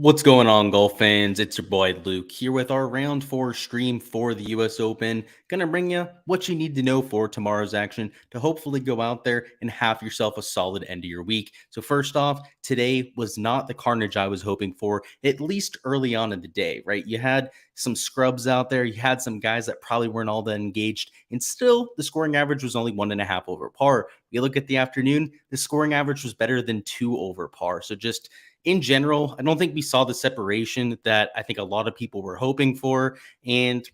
What's going on, golf fans? It's your boy Luke here with our round 4 stream for the US Open. Gonna bring you what you need to know for tomorrow's action to hopefully go out there and have yourself a solid end of your week. So first off, today was not the carnage I was hoping for, at least early on in the day, right? You had some scrubs out there, you had some guys that probably weren't all that engaged, and still the scoring average was only 1.5 over par. You look at the afternoon, the scoring average was better than 2 over par. So just in general, I don't think we saw the separation that I think a lot of people were hoping for, and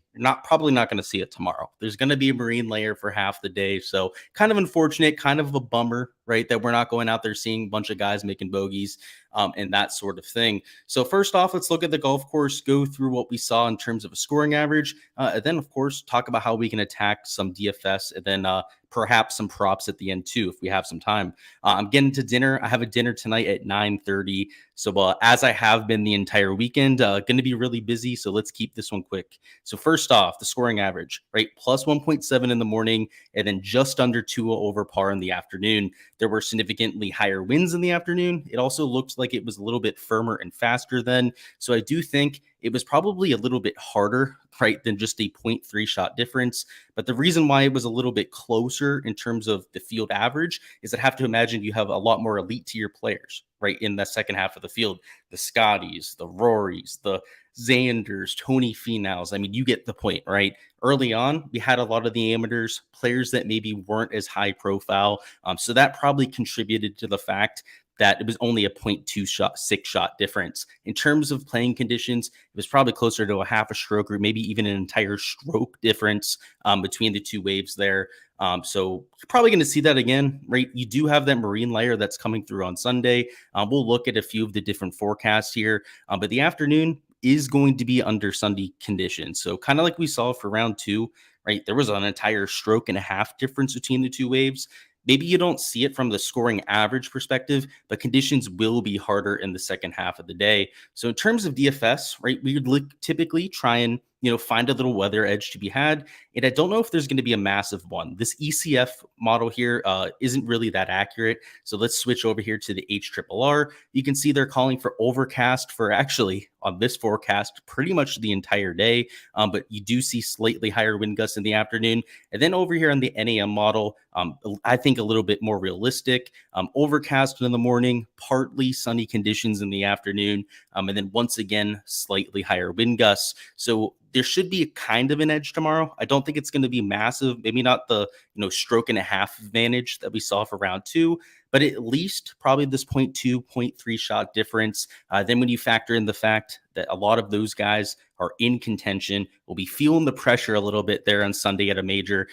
probably not going to see it tomorrow. There's going to be a marine layer for half the day, so kind of unfortunate, kind of a bummer, right? That we're not going out there seeing a bunch of guys making bogeys and that sort of thing. So first off, let's look at the golf course, go through what we saw in terms of a scoring average, and then of course talk about how we can attack some DFS, and then perhaps some props at the end too, if we have some time. I'm getting to dinner. I have a dinner tonight at 9:30. So as I have been the entire weekend, going to be really busy. So let's keep this one quick. So first off, the scoring average, right? Plus 1.7 in the morning, and then just under 2 over par in the afternoon. There were significantly higher winds in the afternoon. It also looked like it was a little bit firmer and faster then. So I do think it was probably a little bit harder, right, than just a 0.3 shot difference. But the reason why it was a little bit closer in terms of the field average is I have to imagine you have a lot more elite tier players, right, in the second half of the field. The Scotties, the Rorys, the Xanders, Tony Finals. I mean, you get the point, right? Early on, we had a lot of the amateurs, players that maybe weren't as high profile. So that probably contributed to the fact that it was only a 0.2 shot, 6 shot difference. In terms of playing conditions, it was probably closer to a half a stroke or maybe even an entire stroke difference between the two waves there. So you're probably going to see that again, right? You do have that marine layer that's coming through on Sunday. We'll look at a few of the different forecasts here, but the afternoon is going to be under Sunday conditions. So kind of like we saw for round 2, right? There was an entire stroke and a half difference between the two waves. Maybe you don't see it from the scoring average perspective, but conditions will be harder in the second half of the day. So in terms of DFS, right, we would typically try and find a little weather edge to be had. And I don't know if there's going to be a massive one. This ECF model here isn't really that accurate. So let's switch over here to the HRRR. You can see they're calling for overcast for actually on this forecast pretty much the entire day. But you do see slightly higher wind gusts in the afternoon. And then over here on the NAM model, I think a little bit more realistic. Overcast in the morning, partly sunny conditions in the afternoon. And then once again, slightly higher wind gusts. So there should be a kind of an edge tomorrow. I don't think it's going to be massive, maybe not the stroke and a half advantage that we saw for round 2, but at least probably this 0.2, 0.3 shot difference. Then when you factor in the fact that a lot of those guys are in contention, will be feeling the pressure a little bit there on Sunday at a major,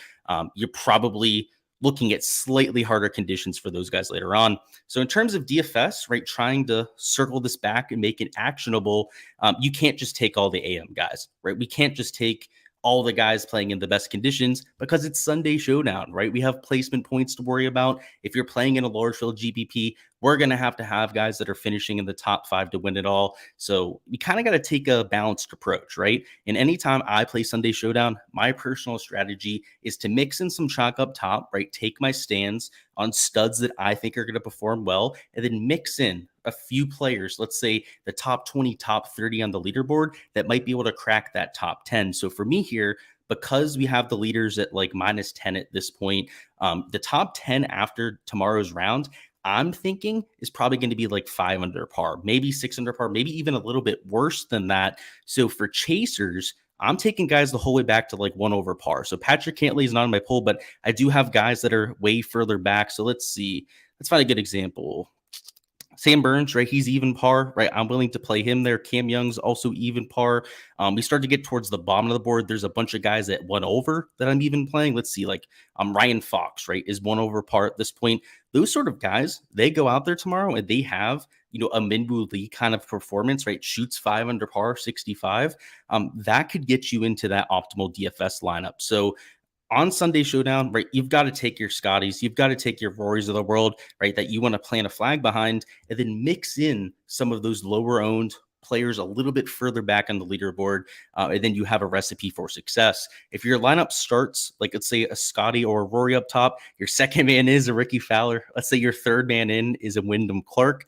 you're probably looking at slightly harder conditions for those guys later on. So in terms of DFS, right, trying to circle this back and make it actionable, you can't just take all the AM guys, right? We can't just take all the guys playing in the best conditions because it's Sunday Showdown, right? We have placement points to worry about. If you're playing in a large field GPP, we're going to have guys that are finishing in the top 5 to win it all. So we kind of got to take a balanced approach, right? And anytime I play Sunday Showdown, my personal strategy is to mix in some chalk up top, right? Take my stands on studs that I think are going to perform well, and then mix in a few players, let's say the top 20, top 30 on the leaderboard that might be able to crack that top 10. So for me here, because we have the leaders at like -10 at this point, the top 10 after tomorrow's round, I'm thinking is probably going to be like 5 under par, maybe 6 under par, maybe even a little bit worse than that. So for chasers, I'm taking guys the whole way back to like 1 over par. So Patrick Cantlay is not on my poll, but I do have guys that are way further back. So let's see. Let's find a good example. Sam Burns, right? He's even par, right? I'm willing to play him there. Cam Young's also even par. We start to get towards the bottom of the board. There's a bunch of guys at 1 over that I'm even playing. Let's see, like Ryan Fox, right, is 1 over par at this point. Those sort of guys, they go out there tomorrow and they have, a Minwoo Lee kind of performance, right? Shoots 5 under par, 65. That could get you into that optimal DFS lineup. So on Sunday Showdown, right, you've got to take your Scotties, you've got to take your Rorys of the world, right, that you want to plant a flag behind, and then mix in some of those lower owned players a little bit further back on the leaderboard, and then you have a recipe for success. If your lineup starts, like let's say a Scotty or a Rory up top, your second man is a Ricky Fowler, let's say your third man in is a Wyndham Clark,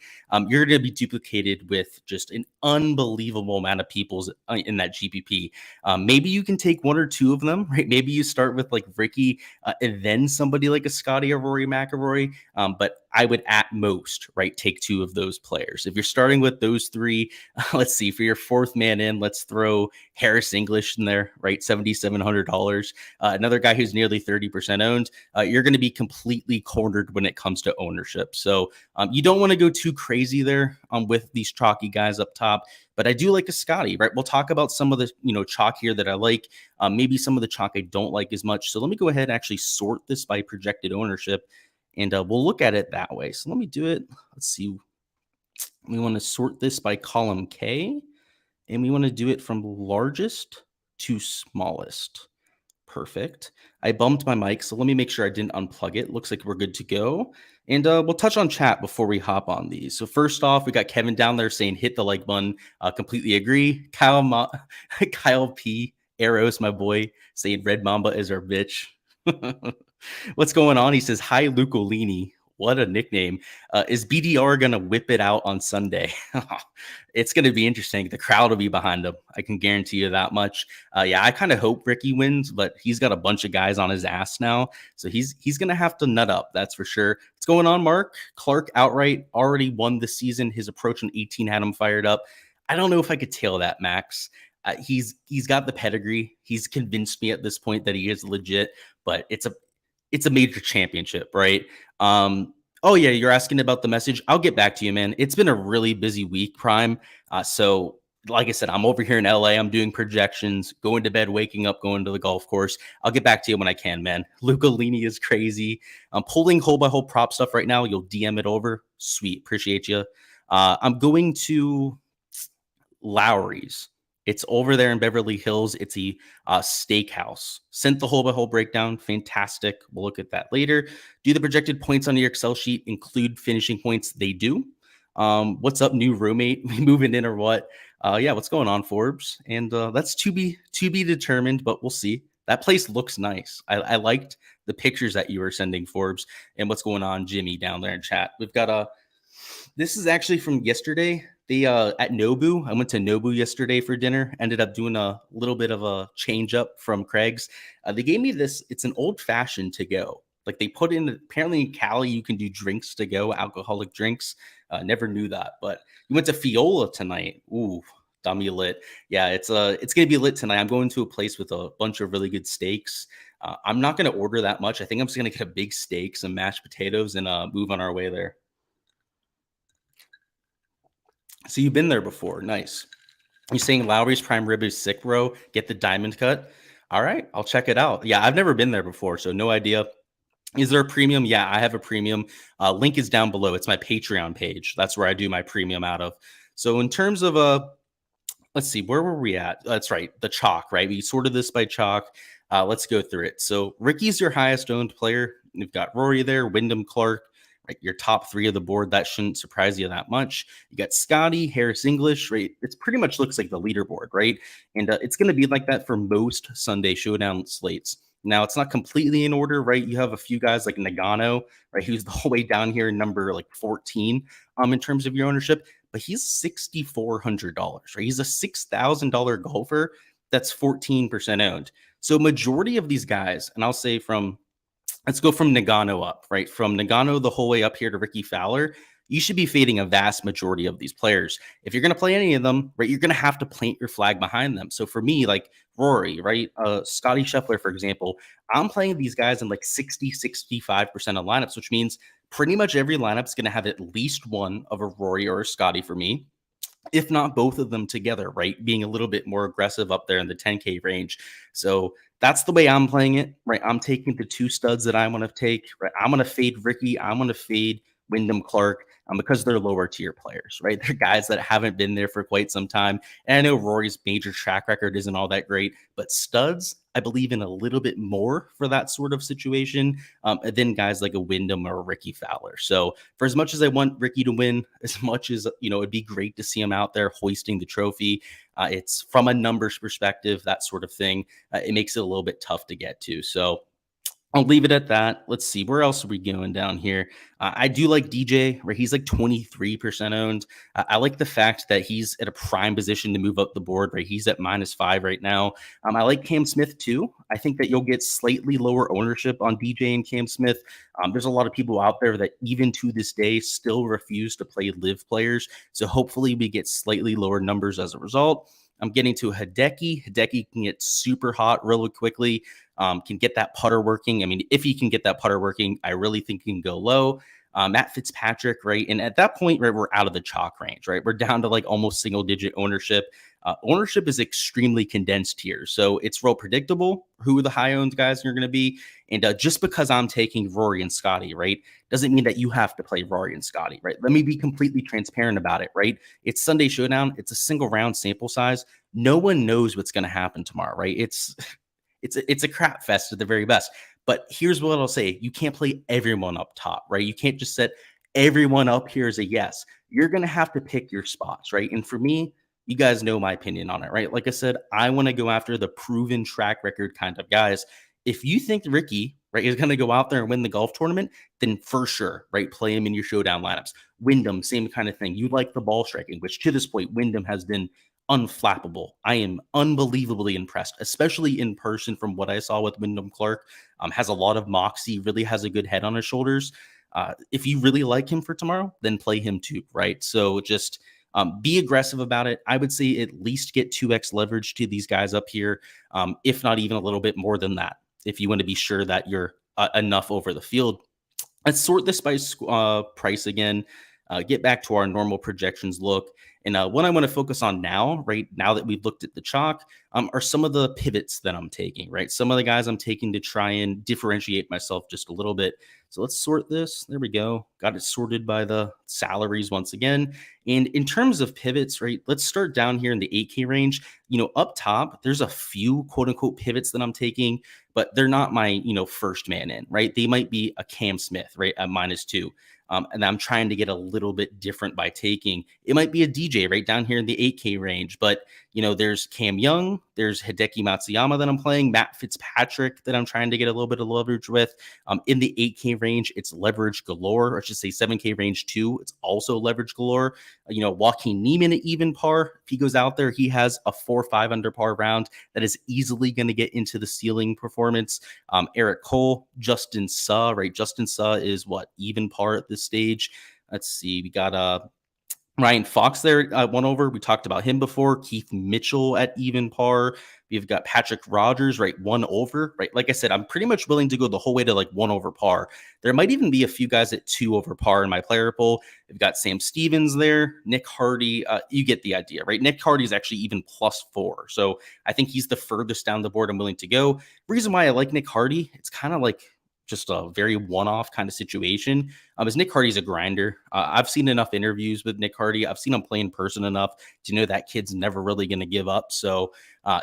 you're going to be duplicated with just an unbelievable amount of people in that GPP. Maybe you can take one or two of them, right? Maybe you start with like Ricky and then somebody like a Scotty or Rory McIlroy, but I would at most, right, take two of those players. If you're starting with those three, let's see, for your fourth man in, let's throw Harris English in there, right, $7,700. Another guy who's nearly 30% owned. You're going to be completely cornered when it comes to ownership. So you don't want to go too crazy there with these chalky guys up top. But I do like a Scotty, right? We'll talk about some of the chalk here that I like. Maybe some of the chalk I don't like as much. So let me go ahead and actually sort this by projected ownership. And we'll look at it that way. So let me do it. Let's see. We want to sort this by column K. And we want to do it from largest to smallest. Perfect. I bumped my mic, so let me make sure I didn't unplug it. Looks like we're good to go. And we'll touch on chat before we hop on these. So first off, we got Kevin down there saying hit the like button. Completely agree. Kyle P. Arrows, my boy, saying Red Mamba is our bitch. What's going on? He says, hi, Lucolini. What a nickname. Is BDR going to whip it out on Sunday? It's going to be interesting. The crowd will be behind him. I can guarantee you that much. Yeah, I kind of hope Ricky wins, but he's got a bunch of guys on his ass now. So he's going to have to nut up. That's for sure. What's going on, Mark? Clark outright already won this season. His approach on 18 had him fired up. I don't know if I could tail that, Max. He's got the pedigree. He's convinced me at this point that he is legit, but it's a major championship, right? Oh yeah, you're asking about the message. I'll get back to you, man. It's been a really busy week, Prime. So like I said, I'm over here in LA. I'm doing projections, going to bed, waking up, going to the golf course. I'll get back to you when I can, man. Lucolini is crazy. I'm pulling hole by hole prop stuff right now. You'll DM it over. Sweet. Appreciate you. I'm going to Lowry's. It's over there in Beverly Hills. It's a steakhouse. Sent the hole by hole breakdown. Fantastic. We'll look at that later. Do the projected points on your Excel sheet include finishing points? They do. What's up, new roommate? We moving in or what? Yeah, what's going on, Forbes? And that's to be determined, but we'll see. That place looks nice. I liked the pictures that you were sending, Forbes. And what's going on, Jimmy, down there in chat? We've got this is actually from yesterday. They at Nobu. I went to Nobu yesterday for dinner. Ended up doing a little bit of a change up from Craig's. They gave me this. It's an old fashioned to go. Like they put in, apparently in Cali, you can do drinks to go, alcoholic drinks. Never knew that. But you went to Fiola tonight. Ooh, dummy lit. Yeah, it's gonna be lit tonight. I'm going to a place with a bunch of really good steaks. I'm not gonna order that much. I think I'm just gonna get a big steak, some mashed potatoes, and move on our way there. So you've been there before. Nice. You're saying Lowry's prime rib is sick, bro? Get the diamond cut. All right, I'll check it out. Yeah, I've never been there before, so no idea. Is there a premium? Yeah, I have a premium. Link is down below. It's my Patreon page. That's where I do my premium out of. So in terms of let's see, where were we at? That's right, the chalk, right? We sorted this by chalk. Let's go through it. So Ricky's your highest owned player. You've got Rory there, Wyndham Clark, right? Your top three of the board. That shouldn't surprise you that much. You got Scotty, Harris English, right? It's pretty much looks like the leaderboard, right? And it's going to be like that for most Sunday Showdown slates. Now, it's not completely in order, right? You have a few guys like Nagano, right? Who's the whole way down here, number like 14 in terms of your ownership, but he's $6,400, right? He's a $6,000 golfer that's 14% owned. So majority of these guys, and I'll say let's go from Nagano up, right? From Nagano the whole way up here to Ricky Fowler, you should be fading a vast majority of these players. If you're going to play any of them, right, you're going to have to plant your flag behind them. So for me, like Rory, right, Scotty Scheffler, for example, I'm playing these guys in like 60, 65% of lineups, which means pretty much every lineup is going to have at least one of a Rory or a Scotty for me, if not both of them together, right? Being a little bit more aggressive up there in the 10K range. So that's the way I'm playing it, right? I'm taking the two studs that I want to take, right? I'm going to fade Ricky. I'm going to fade Wyndham Clark. because they're lower tier players, right? They're guys that haven't been there for quite some time. And I know Rory's major track record isn't all that great, but studs, I believe in a little bit more for that sort of situation than guys like a Wyndham or a Ricky Fowler. So for as much as I want Ricky to win, as much as, it'd be great to see him out there hoisting the trophy. It's from a numbers perspective, that sort of thing. It makes it a little bit tough to get to. So I'll leave it at that. Let's see. Where else are we going down here? I do like DJ, right? He's like 23% owned. I like the fact that he's at a prime position to move up the board, right? He's at -5 right now. I like Cam Smith too. I think that you'll get slightly lower ownership on DJ and Cam Smith. There's a lot of people out there that even to this day still refuse to play live players. So hopefully we get slightly lower numbers as a result. I'm getting to Hideki. Hideki can get super hot really quickly. Can get that putter working. I mean, if he can get that putter working, I really think he can go low. Matt Fitzpatrick, right? And at that point, right, we're out of the chalk range, right? We're down to like almost single digit ownership. Ownership is extremely condensed here. So it's real predictable who the high owned guys are going to be. And just because I'm taking Rory and Scotty, right, doesn't mean that you have to play Rory and Scotty, right? Let me be completely transparent about it, right? It's Sunday Showdown. It's a single round sample size. No one knows what's going to happen tomorrow, right? It's a crap fest at the very best. But here's what I'll say. You can't play everyone up top, right? You can't just set everyone up here as a yes. You're going to have to pick your spots, right? And for me, you guys know my opinion on it, right? Like I said, I want to go after the proven track record kind of guys. If you think Ricky, right, is going to go out there and win the golf tournament, then for sure, right, play him in your showdown lineups. Wyndham, same kind of thing. You like the ball striking, which to this point, Wyndham has been unflappable. I am unbelievably impressed, especially in person from what I saw with Wyndham Clark. Has a lot of moxie, really has a good head on his shoulders. If you really like him for tomorrow, then play him too, right? So just be aggressive about it. I would say at least get 2x leverage to these guys up here, if not even a little bit more than that, if you want to be sure that you're enough over the field. Let's sort this by price again, get back to our normal projections look. And what I want to focus on now, right now that we've looked at the chalk, are some of the pivots that I'm taking, right? Some of the guys I'm taking to try and differentiate myself just a little bit. So let's sort this. There we go. Got it sorted by the salaries once again. And in terms of pivots, right, let's start down here in the 8K range. Up top, there's a few quote unquote pivots that I'm taking, but they're not my, first man in, right? They might be a Cam Smith, right, at -2. And I'm trying to get a little bit different by taking. It might be a DJ right down here in the 8K range, but there's Cam Young, there's Hideki Matsuyama that I'm playing, Matt Fitzpatrick that I'm trying to get a little bit of leverage with. In the 8K range, it's leverage galore, or I should say 7K range too. It's also leverage galore. Joaquin Niemann at even par. If he goes out there, he has a 4-5 under par round that is easily going to get into the ceiling performance. Eric Cole, Justin Suh, right? Justin Suh is even par at this stage. Let's see. We got Ryan Fox there at 1 over. We talked about him before. Keith Mitchell at even par. We've got Patrick Rogers, right, 1 over, right? Like I said, I'm pretty much willing to go the whole way to 1 over par. There might even be a few guys at 2 over par in my player pool. We've got Sam Stevens there, Nick Hardy. You get the idea, right? Nick Hardy is actually even +4. So I think he's the furthest down the board I'm willing to go. Reason why I like Nick Hardy, it's kind of like just a very one-off kind of situation. As Nick Hardy's a grinder. I've seen enough interviews with Nick Hardy. I've seen him play in person enough to know that kid's never really going to give up. So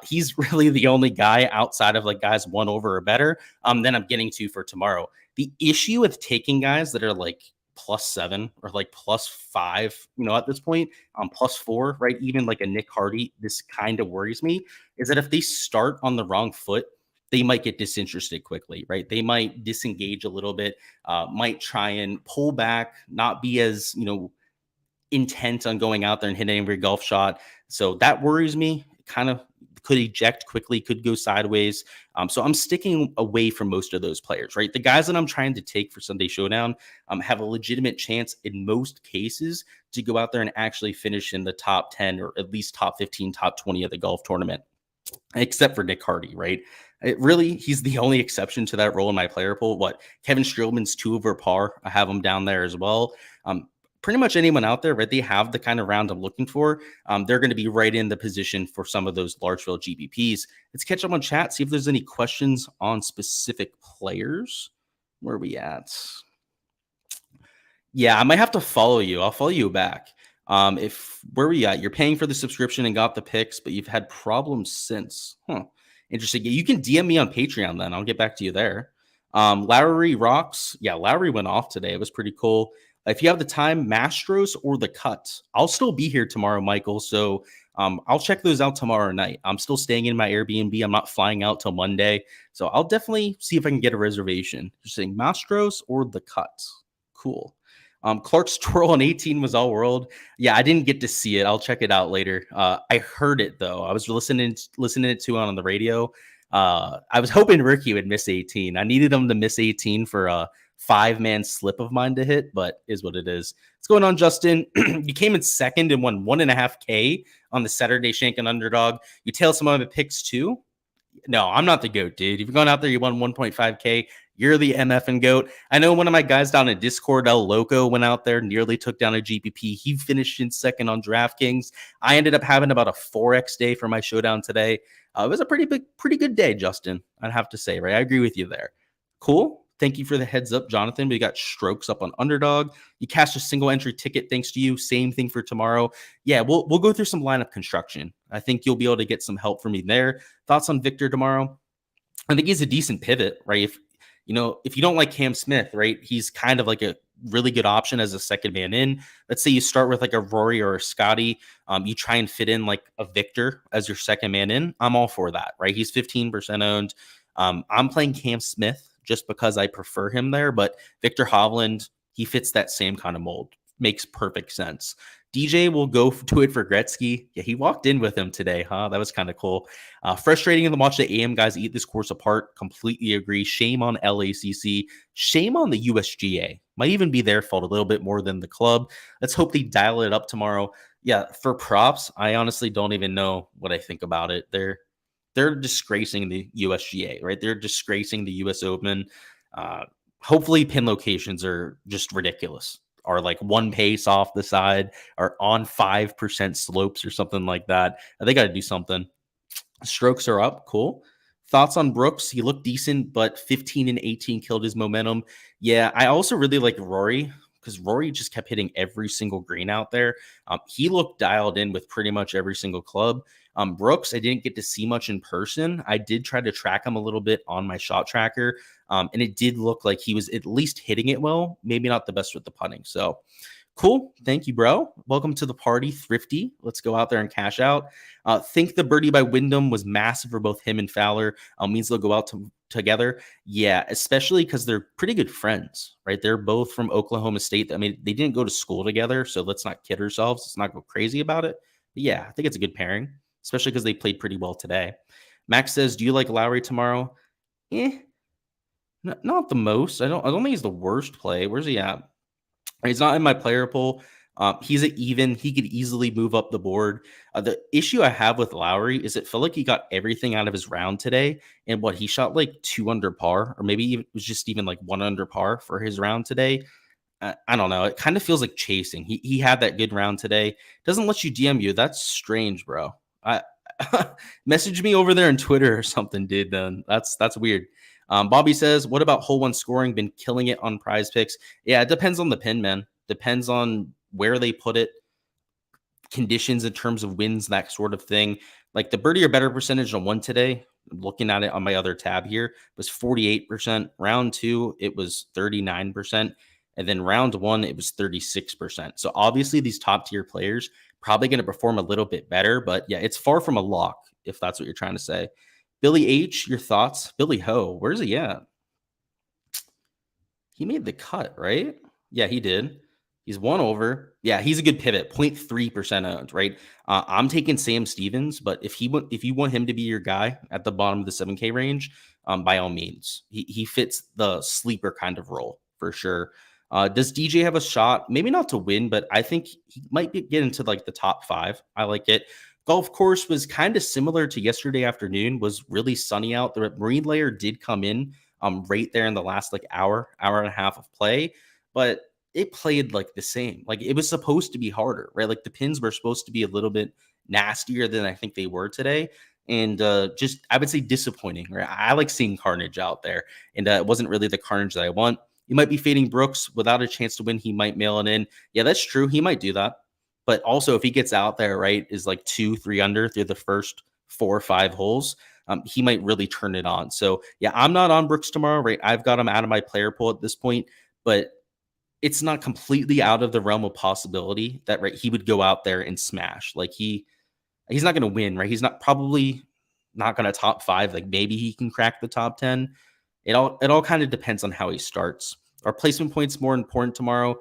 he's really the only guy outside of guys 1 over or better that I'm getting to for tomorrow. The issue with taking guys that are +7 or +5, at this point, +4, right? Even a Nick Hardy, this kind of worries me, is that if they start on the wrong foot, they might get disinterested quickly, right? They might disengage a little bit, might try and pull back, not be as, intent on going out there and hitting every golf shot. So that worries me. Kind of could eject quickly, could go sideways. So I'm sticking away from most of those players, right? The guys that I'm trying to take for Sunday Showdown have a legitimate chance in most cases to go out there and actually finish in the top 10 or at least top 15, top 20 of the golf tournament, except for Nick Hardy, right? He's the only exception to that role in my player pool. Kevin Streelman's 2 over par. I have him down there as well. Pretty much anyone out there, right? They have the kind of round I'm looking for. They're going to be right in the position for some of those large field GPPs. Let's catch up on chat, see if there's any questions on specific players. Where are we at? Yeah, I might have to follow you. I'll follow you back. If where were you at? You're paying for the subscription and got the picks, but you've had problems since. Huh. Interesting. Yeah, you can DM me on Patreon then. I'll get back to you there. Lowry rocks. Yeah, Lowry went off today. It was pretty cool. If you have the time, Mastros or the cut. I'll still be here tomorrow, Michael. So I'll check those out tomorrow night. I'm still staying in my Airbnb. I'm not flying out till Monday. So I'll definitely see if I can get a reservation. Just saying Mastros or the cut. Cool. Clark's twirl on 18 was all world. Yeah, I didn't get to see it. I'll check it out later. I heard it though. I was listening it to on the radio. I was hoping Ricky would miss 18. I needed him to miss 18 for a 5-man slip of mine to hit, but is what it is. What's going on, Justin? You came in second and won 1.5K on the Saturday Shank and Underdog. You tailed some other picks too. No, I'm not the GOAT, dude. If you're going out there, you won 1.5K. You're the MF and GOAT. I know one of my guys down in Discord, El Loco, went out there, nearly took down a GPP. He finished in second on Draftkings. I ended up having about a 4x day for my showdown today. It was a pretty good day, Justin, I'd have to say, right? I agree with you there. Cool. Thank you for the heads up, Jonathan. We got strokes up on Underdog. You cashed a single entry ticket thanks to you. Same thing for tomorrow. Yeah, we'll go through some lineup construction. I think you'll be able to get some help from me there. Thoughts on Victor tomorrow? I think he's a decent pivot, right? If you don't like Cam Smith, right? He's kind of like a really good option as a second man in. Let's say you start with like a Rory or a Scotty. You try and fit in like a Victor as your second man in. I'm all for that, right? He's 15% owned. I'm playing Cam Smith just because I prefer him there, but Victor Hovland, he fits that same kind of mold. Makes perfect sense. DJ will go do it for Gretzky. Yeah, he walked in with him today, huh? That was kind of cool. Frustrating to watch the AM guys eat this course apart. Completely agree. Shame on LACC. Shame on the USGA. Might even be their fault a little bit more than the club. Let's hope they dial it up tomorrow. Yeah, for props, I honestly don't even know what I think about it. They're disgracing the USGA, right? They're disgracing the US Open. Hopefully pin locations are just ridiculous. Are like one pace off the side, or on 5% slopes or something like that. They got to do something. Strokes are up. Cool. Thoughts on Brooks? He looked decent, but 15 and 18 killed his momentum. Yeah, I also really like Rory because Rory just kept hitting every single green out there. He looked dialed in with pretty much every single club. Brooks, I didn't get to see much in person. I did try to track him a little bit on my shot tracker, and it did look like he was at least hitting it well, maybe not the best with the putting. So cool. Thank you, bro. Welcome to the party, Thrifty. Let's go out there and cash out. Think the birdie by Wyndham was massive for both him and Fowler. Means they'll go out together. Yeah, especially because they're pretty good friends, right? They're both from Oklahoma State. I mean, they didn't go to school together, so let's not kid ourselves. Let's not go crazy about it. But yeah, I think it's a good pairing, especially because they played pretty well today. Max says, do you like Lowry tomorrow? Not the most. I don't think he's the worst play. Where's he at? He's not in my player pool. He's at even. He could easily move up the board. The issue I have with Lowry is it felt like he got everything out of his round today. And he shot like 2 under par, or maybe it was just even like 1 under par for his round today. I don't know. It kind of feels like chasing. He had that good round today. Doesn't let you DM you. That's strange, bro. I message me over there on Twitter or something, dude. Then that's weird. Bobby says, what about hole one scoring? Been killing it on prize picks. Yeah, it depends on the pin, man. Depends on where they put it, conditions in terms of wins, that sort of thing. Like the birdie or better percentage on one today, looking at it on my other tab here, was 48%. Round 2, it was 39%. And then round 1, it was 36%. So obviously these top tier players probably going to perform a little bit better. But yeah, it's far from a lock, if that's what you're trying to say. Billy H, your thoughts? Billy Ho, where's he at? He made the cut, right? Yeah, he did. He's 1 over. Yeah, he's a good pivot, 0.3% owned, right? I'm taking Sam Stevens, but if you want him to be your guy at the bottom of the 7K range, by all means. He fits the sleeper kind of role for sure. Does DJ have a shot? Maybe not to win, but I think he might get into like the top 5. I like it. Golf course was kind of similar to yesterday afternoon, was really sunny out. The marine layer did come in right there in the last like hour and a half of play, but it played like the same. Like it was supposed to be harder, right? Like the pins were supposed to be a little bit nastier than I think they were today. And just, I would say disappointing, right? I like seeing carnage out there, and it wasn't really the carnage that I want. You might be fading Brooks without a chance to win. He might mail it in. Yeah, that's true. He might do that. But also, if he gets out there, right, is like 2-3 under through the first 4 or 5 holes, he might really turn it on. So, yeah, I'm not on Brooks tomorrow, right? I've got him out of my player pool at this point, but it's not completely out of the realm of possibility that, right, he would go out there and smash. Like he's not going to win, right? He's not probably not going to top 5. Like maybe he can crack the top 10. It all kind of depends on how he starts. Are placement points more important tomorrow?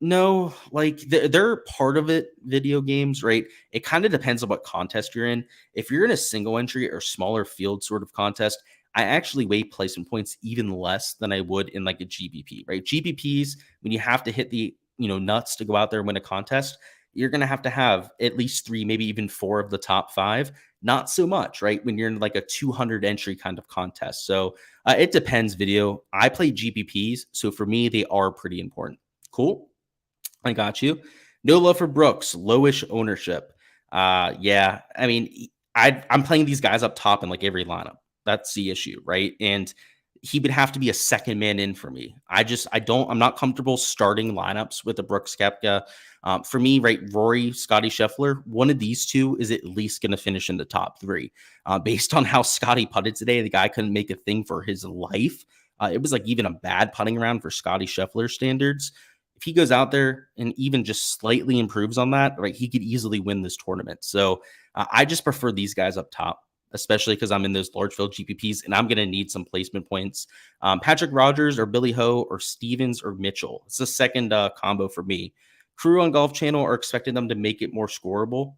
No, like they're part of it, video games, right? It kind of depends on what contest you're in. If you're in a single entry or smaller field sort of contest, I actually weigh placement points even less than I would in like a GBP, right? GBPs, when you have to hit the, nuts to go out there and win a contest, you're going to have at least 3, maybe even 4 of the top 5. Not so much, right? When you're in like a 200 entry kind of contest. So it depends, video. I play GBPs. So for me, they are pretty important. Cool. I got you. No love for Brooks. Lowish ownership. Yeah. I mean, I'm playing these guys up top in like every lineup. That's the issue, right? And he would have to be a second man in for me. I'm not comfortable starting lineups with a Brooks Koepka. For me, right, Rory, Scotty Scheffler, one of these two is at least going to finish in the top 3. Based on how Scotty putted today, the guy couldn't make a thing for his life. It was like even a bad putting round for Scotty Scheffler standards. If he goes out there and even just slightly improves on that, right, he could easily win this tournament. So I just prefer these guys up top, especially because I'm in those large field GPPs and I'm going to need some placement points. Patrick Rogers or Billy Ho or Stevens or Mitchell. It's the second combo for me. Crew on Golf Channel are expecting them to make it more scoreable.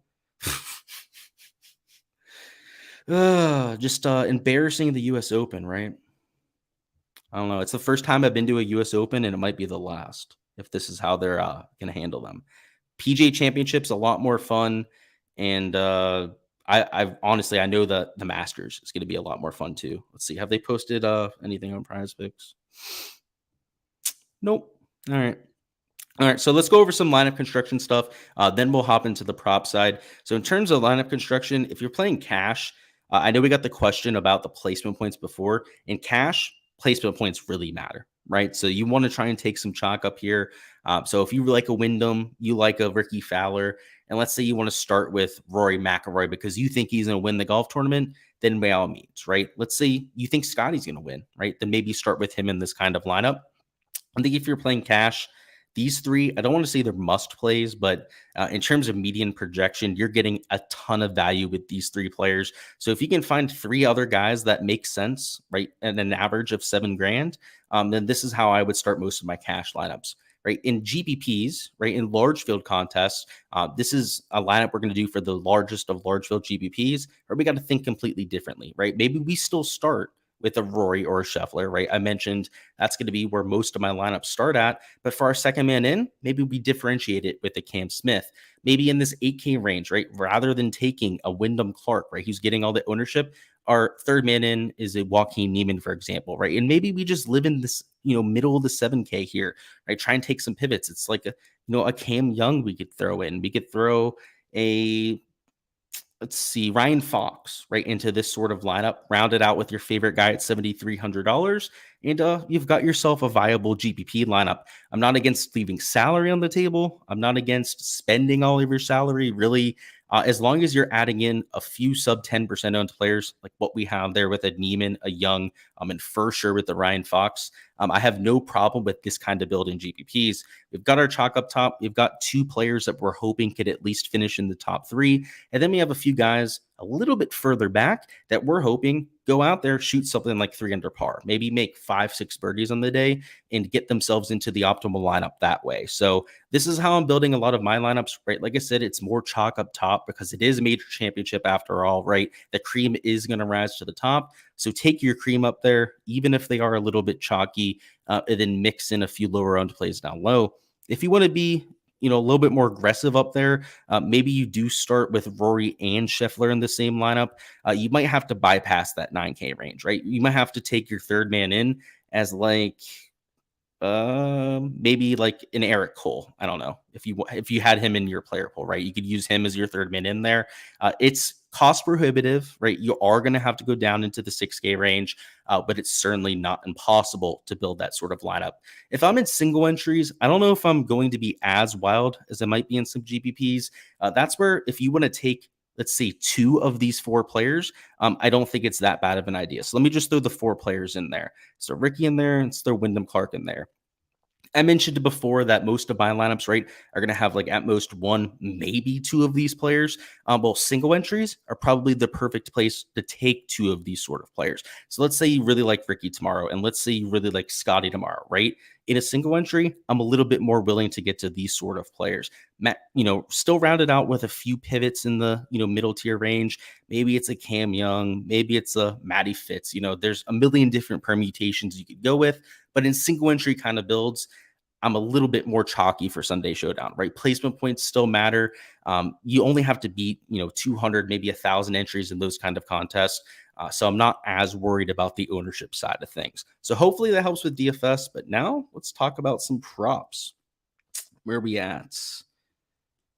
Just embarrassing the U.S. Open, right? I don't know. It's the first time I've been to a U.S. Open, and it might be the last if this is how they're going to handle them. PGA Championship's a lot more fun, and I've honestly, I know that the Masters is going to be a lot more fun too. Let's see. Have they posted anything on Prize Picks? Nope. All right, so let's go over some lineup construction stuff. Then we'll hop into the prop side. So in terms of lineup construction, if you're playing cash, I know we got the question about the placement points before. In cash, placement points really matter, right? So you want to try and take some chalk up here. So if you like a Wyndham, you like a Ricky Fowler, and let's say you want to start with Rory McIlroy because you think he's going to win the golf tournament, then by all means, right? Let's say you think Scotty's going to win, right? Then maybe start with him in this kind of lineup. I think if you're playing cash, these 3, I don't want to say they're must plays, but in terms of median projection, you're getting a ton of value with these 3 players. So if you can find 3 other guys that make sense, right, at an average of $7,000, then this is how I would start most of my cash lineups. Right, in GBPs, right, in large field contests, this is a lineup we're going to do for the largest of large field GBPs, or we got to think completely differently, right? Maybe we still start with a Rory or a Scheffler, right? I mentioned that's going to be where most of my lineups start at. But for our second man in, maybe we differentiate it with a Cam Smith, maybe in this 8K range, right? Rather than taking a Wyndham Clark, right? Who's getting all the ownership. Our third man in is a Joaquin Niemann, for example, right? And maybe we just live in this, middle of the 7K here, right? Try and take some pivots. It's like a Cam Young we could throw in. We could throw a let's see, Ryan Fox right into this sort of lineup, round it out with your favorite guy at $7,300, and you've got yourself a viable GPP lineup. I'm not against leaving salary on the table. I'm not against spending all of your salary, really. As long as you're adding in a few sub 10% owned players, like what we have there with a Neiman, a Young, and for sure with the Ryan Fox, I have no problem with this kind of build in GPPs. We've got our chalk up top. We've got 2 players that we're hoping could at least finish in the top 3. And then we have a few guys a little bit further back that we're hoping go out there, shoot something like 3 under par, maybe make 5-6 birdies on the day and get themselves into the optimal lineup that way. So this is how I'm building a lot of my lineups, right? Like I said, it's more chalk up top because it is a major championship after all, right? The cream is going to rise to the top. So take your cream up there, even if they are a little bit chalky, and then mix in a few lower owned plays down low. If you want to be a little bit more aggressive up there, maybe you do start with Rory and Scheffler in the same lineup. You might have to bypass that 9K range, right? You might have to take your third man in as like Maybe like an Eric Cole. I don't know if you had him in your player pool, right? You could use him as your third mid in there. It's cost prohibitive, right? You are going to have to go down into the 6K range, but it's certainly not impossible to build that sort of lineup. If I'm in single entries, I don't know if I'm going to be as wild as I might be in some GPPs. That's where if you want to take, let's say, 2 of these 4 players, I don't think it's that bad of an idea. So let me just throw the 4 players in there. So Ricky in there, and let's throw Wyndham Clark in there. I mentioned before that most of my lineups, right, are going to have like at most 1, maybe 2 of these players. Well, single entries are probably the perfect place to take 2 of these sort of players. So let's say you really like Ricky tomorrow, and let's say you really like Scotty tomorrow, right? In a single entry, I'm a little bit more willing to get to these sort of players. Still rounded out with a few pivots in the middle tier range. Maybe it's a Cam Young, maybe it's a Matty Fitz. There's a million different permutations you could go with. But in single entry kind of builds, I'm a little bit more chalky for Sunday Showdown, right? Placement points still matter. You only have to beat, 200, maybe 1,000 entries in those kind of contests. So I'm not as worried about the ownership side of things. So hopefully that helps with DFS. But now let's talk about some props. Where are we at?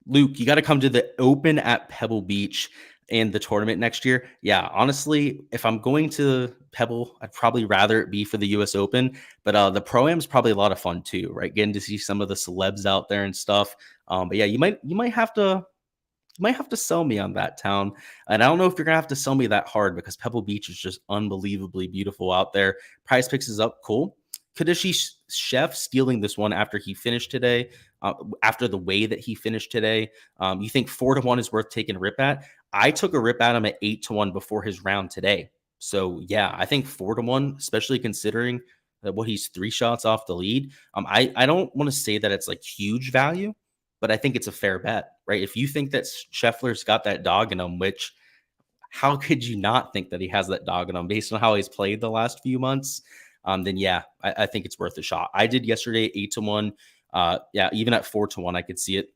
Luke, you got to come to the Open at Pebble Beach and the tournament next year. Yeah, honestly, if I'm going to Pebble, I'd probably rather it be for the US Open, but the Pro-Am is probably a lot of fun too, right? Getting to see some of the celebs out there and stuff. But yeah, you might have to sell me on that town. And I don't know if you're gonna have to sell me that hard because Pebble Beach is just unbelievably beautiful out there. Prize Picks is up, cool. Kadashi Chef stealing this one after he finished today, after the way that he finished today. You think 4-1 is worth taking a rip at? I took a rip at him at 8-1 before his round today. So yeah, I think 4-1, especially considering that what he's 3 shots off the lead. I don't want to say that it's like huge value, but I think it's a fair bet, right? If you think that Scheffler's got that dog in him, which how could you not think that he has that dog in him based on how he's played the last few months? Then yeah, I think it's worth a shot. I did yesterday 8-1. Yeah, even at 4-1, I could see it.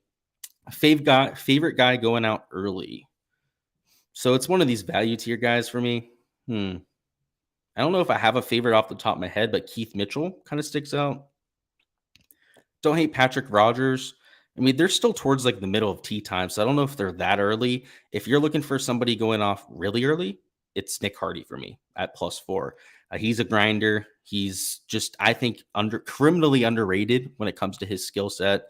Favorite guy going out early. So it's one of these value tier guys for me. I don't know if I have a favorite off the top of my head, but Keith Mitchell kind of sticks out. Don't hate Patrick Rogers. I mean, they're still towards like the middle of tee time, so I don't know if they're that early. If you're looking for somebody going off really early, it's Nick Hardy for me at +4. He's a grinder. He's just, I think, criminally underrated when it comes to his skill set.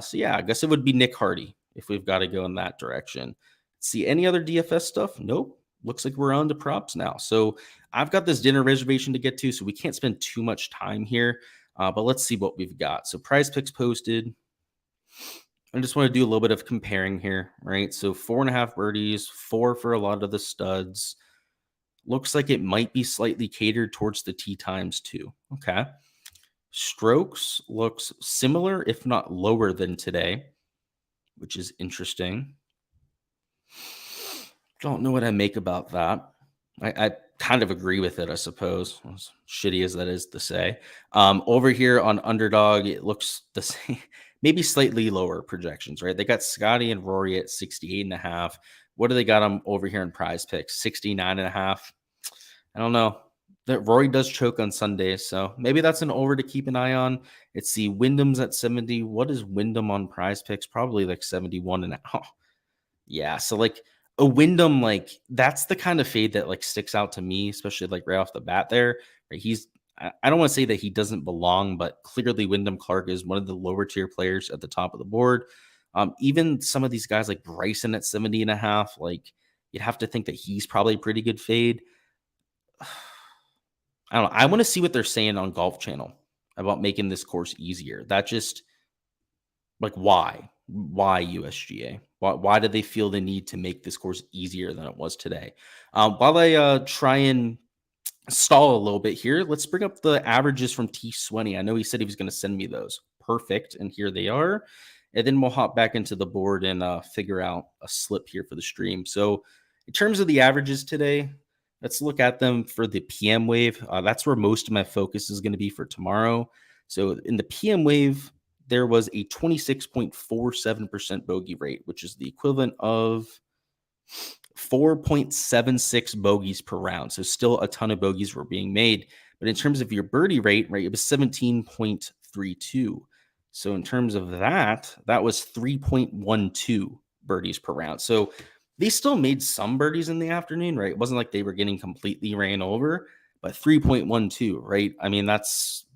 So yeah, I guess it would be Nick Hardy if we've got to go in that direction. See any other DFS stuff? Nope. Looks like we're on to props now. So I've got this dinner reservation to get to, so we can't spend too much time here. But let's see what we've got. So Prize Picks posted. I just want to do a little bit of comparing here, right? So 4.5 birdies, 4 for a lot of the studs. Looks like it might be slightly catered towards the tee times too. Okay. Strokes looks similar, if not lower than today, which is interesting. Don't know what I make about that. I kind of agree with it, I suppose. As shitty as that is to say. Over here on Underdog, it looks the same, maybe slightly lower projections, right? They got Scotty and Rory at 68.5. What do they got them over here in Prize Picks? 69.5. I don't know. That Rory does choke on Sundays, so maybe that's an over to keep an eye on. Let's see. Wyndham's at 70. What is Wyndham on Prize Picks? Probably like 71.5. Oh, yeah, so like a Wyndham, like that's the kind of fade that like sticks out to me, especially like right off the bat there. Right? I don't want to say that he doesn't belong, but clearly Wyndham Clark is one of the lower tier players at the top of the board. Even some of these guys like Bryson at 70.5, like you'd have to think that he's probably a pretty good fade. I don't know. I want to see what they're saying on Golf Channel about making this course easier. That just like why USGA? Why do they feel the need to make this course easier than it was today? While I try and stall a little bit here, let's bring up the averages from T Swenny. I know he said he was going to send me those. Perfect. And here they are. And then we'll hop back into the board and figure out a slip here for the stream. So in terms of the averages today, let's look at them for the PM wave. That's where most of my focus is going to be for tomorrow. So in the PM wave, there was a 26.47% bogey rate, which is the equivalent of 4.76 bogeys per round. So still a ton of bogeys were being made. But in terms of your birdie rate, right, it was 17.32. So in terms of that, that was 3.12 birdies per round. So they still made some birdies in the afternoon, right? It wasn't like they were getting completely ran over, but 3.12, right? I mean, that's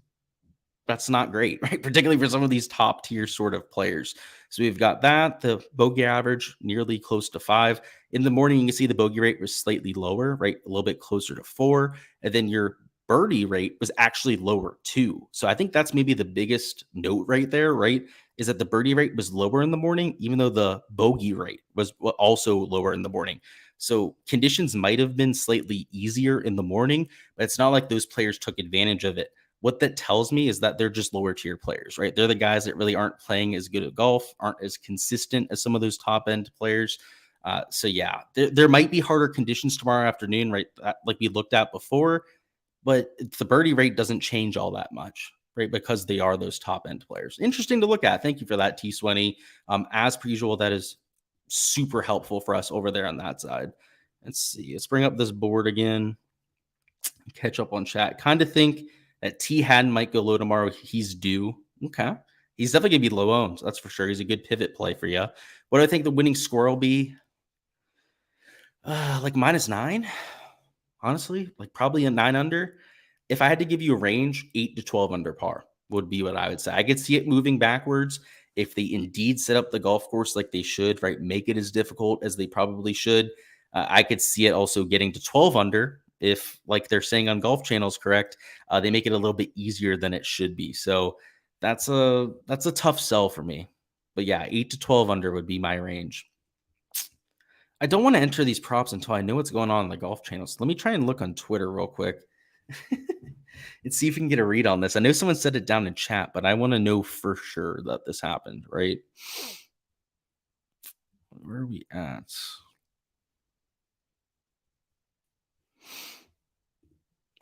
not great, right? Particularly for some of these top tier sort of players. So we've got that, the bogey average nearly close to 5. In the morning, you can see the bogey rate was slightly lower, right? A little bit closer to 4. And then your birdie rate was actually lower too. So I think that's maybe the biggest note right there, right? Is that the birdie rate was lower in the morning, even though the bogey rate was also lower in the morning. So conditions might have been slightly easier in the morning, but it's not like those players took advantage of it. What that tells me is that they're just lower tier players, right? They're the guys that really aren't playing as good at golf, aren't as consistent as some of those top end players. So yeah, there might be harder conditions tomorrow afternoon, right? Like we looked at before, but the birdie rate doesn't change all that much, right? Because they are those top end players. Interesting to look at. Thank you for that, T Swenny. As per usual, that is super helpful for us over there on that side. Let's see. Let's bring up this board again. Catch up on chat. Kind of think that T Hadden might go low tomorrow. He's due. Okay. He's definitely going to be low owned. That's for sure. He's a good pivot play for you. What do I think the winning score will be? Like -9. Honestly, like probably a 9 under. If I had to give you a range, 8 to 12 under par would be what I would say. I could see it moving backwards if they indeed set up the golf course like they should, right? Make it as difficult as they probably should. I could see it also getting to 12 under if, like they're saying on Golf Channel's correct, they make it a little bit easier than it should be. So that's a tough sell for me. But yeah, 8 to 12 under would be my range. I don't want to enter these props until I know what's going on the Golf Channel. So let me try and look on Twitter real quick and see if we can get a read on this. I know someone said it down in chat, but I want to know for sure that this happened, right? Where are we at?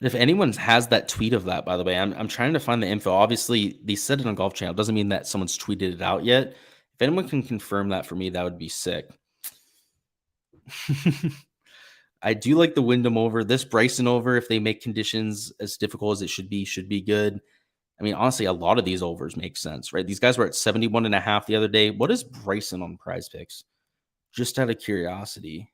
If anyone has that tweet of that, by the way, I'm trying to find the info. Obviously, they said it on Golf Channel. Doesn't mean that someone's tweeted it out yet. If anyone can confirm that for me, that would be sick. I do like the Wyndham over. This Bryson over, if they make conditions as difficult as it should be good. I mean, honestly, a lot of these overs make sense, right? These guys were at 71.5 the other day. What is Bryson on Prize Picks? Just out of curiosity.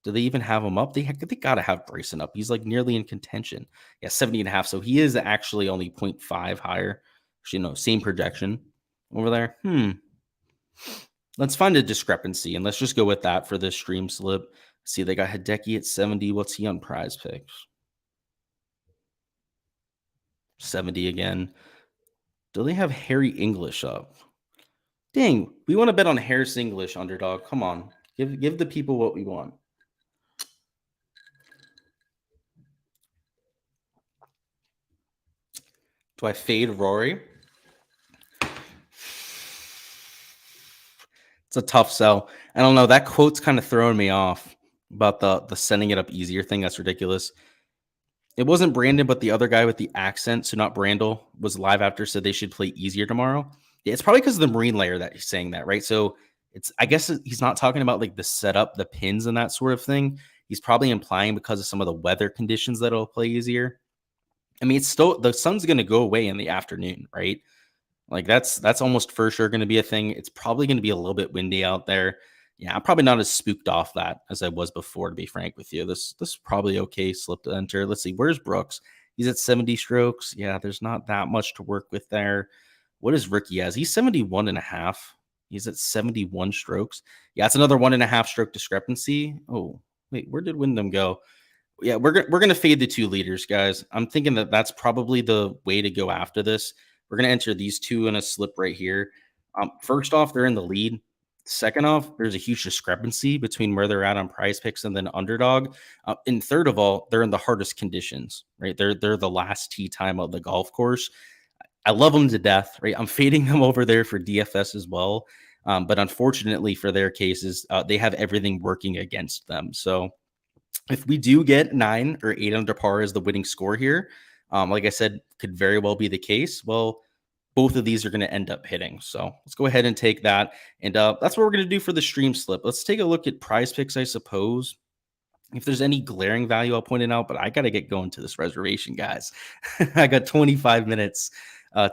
Do they even have him up? They got to have Bryson up. He's like nearly in contention. Yeah, 70.5. So he is actually only 0.5 higher. Actually, no, same projection over there. Let's find a discrepancy, and let's just go with that for this stream slip. See, they got Hideki at 70. What's he on Prize Picks? 70 again. Do they have Harry English up? Dang, we want to bet on Harris English, Underdog. Come on. Give the people what we want. Do I fade Rory? It's a tough sell. I don't know. That quote's kind of throwing me off about the sending it up easier thing. That's ridiculous. It wasn't Brandon, but the other guy with the accent, so not Brandel, was live after, said they should play easier tomorrow. Yeah, it's probably because of the marine layer that he's saying that, right? So I guess he's not talking about like the setup, the pins, and that sort of thing. He's probably implying because of some of the weather conditions that it'll play easier. I mean, it's still, the sun's going to go away in the afternoon, right? Like that's almost for sure going to be a thing. It's probably going to be a little bit windy out there. Yeah, I'm probably not as spooked off that as I was before, to be frank with you. This is probably okay. Slip to enter. Let's see. Where's Brooks? He's at 70 strokes. Yeah, there's not that much to work with there. What is Ricky as? He's 71.5. He's at 71 strokes. Yeah, it's another 1.5 stroke discrepancy. Oh, wait, where did Wyndham go? Yeah, we're gonna fade the 2 leaders, guys. I'm thinking that that's probably the way to go after this. We're gonna enter these 2 in a slip right here. First off, they're in the lead. Second off, there's a huge discrepancy between where they're at on Prize Picks and then Underdog. And third of all, they're in the hardest conditions, right? They're the last tee time of the golf course. I love them to death, right? I'm fading them over there for DFS as well. But unfortunately for their cases, they have everything working against them. So if we do get 9 or 8 under par as the winning score here, like I said, could very well be the case. Well, both of these are going to end up hitting. So let's go ahead and take that. And that's what we're going to do for the stream slip. Let's take a look at Prize Picks, I suppose. If there's any glaring value, I'll point it out, but I got to get going to this reservation, guys. I got 25 minutes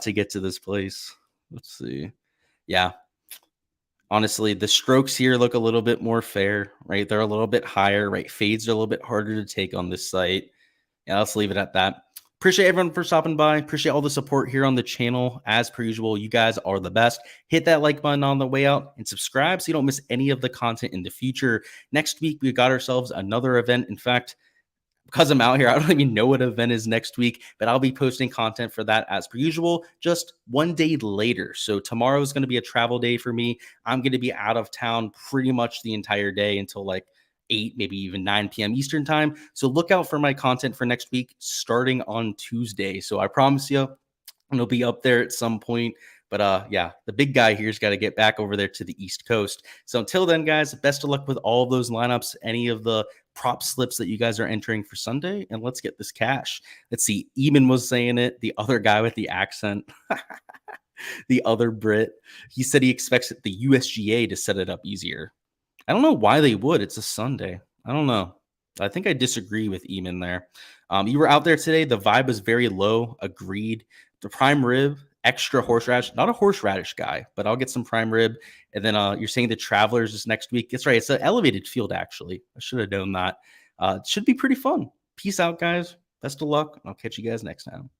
to get to this place. Let's see. Yeah. Honestly, the strokes here look a little bit more fair, right? They're a little bit higher, right? Fades are a little bit harder to take on this site. Yeah, let's leave it at that. Appreciate everyone for stopping by. Appreciate all the support here on the channel. As per usual, you guys are the best. Hit that like button on the way out and subscribe so you don't miss any of the content in the future. Next week, we got ourselves another event. In fact, because I'm out here, I don't even know what event is next week, but I'll be posting content for that as per usual, just one day later. So tomorrow is going to be a travel day for me. I'm going to be out of town pretty much the entire day until like 8, maybe even 9 p.m. Eastern time. So look out for my content for next week starting on Tuesday. So I promise you, it'll be up there at some point. But yeah, the big guy here's got to get back over there to the East Coast. So until then, guys, best of luck with all of those lineups, any of the prop slips that you guys are entering for Sunday, and let's get this cash. Let's see. Eamon was saying it, the other guy with the accent, the other Brit. He said he expects the USGA to set it up easier. I don't know why they would. It's a Sunday. I don't know. I think I disagree with Eamon there. You were out there today. The vibe was very low. Agreed. The prime rib, extra horseradish. Not a horseradish guy, but I'll get some prime rib. And then you're saying the Travelers is next week. That's right. It's an elevated field, actually. I should have known that. It should be pretty fun. Peace out, guys. Best of luck. I'll catch you guys next time.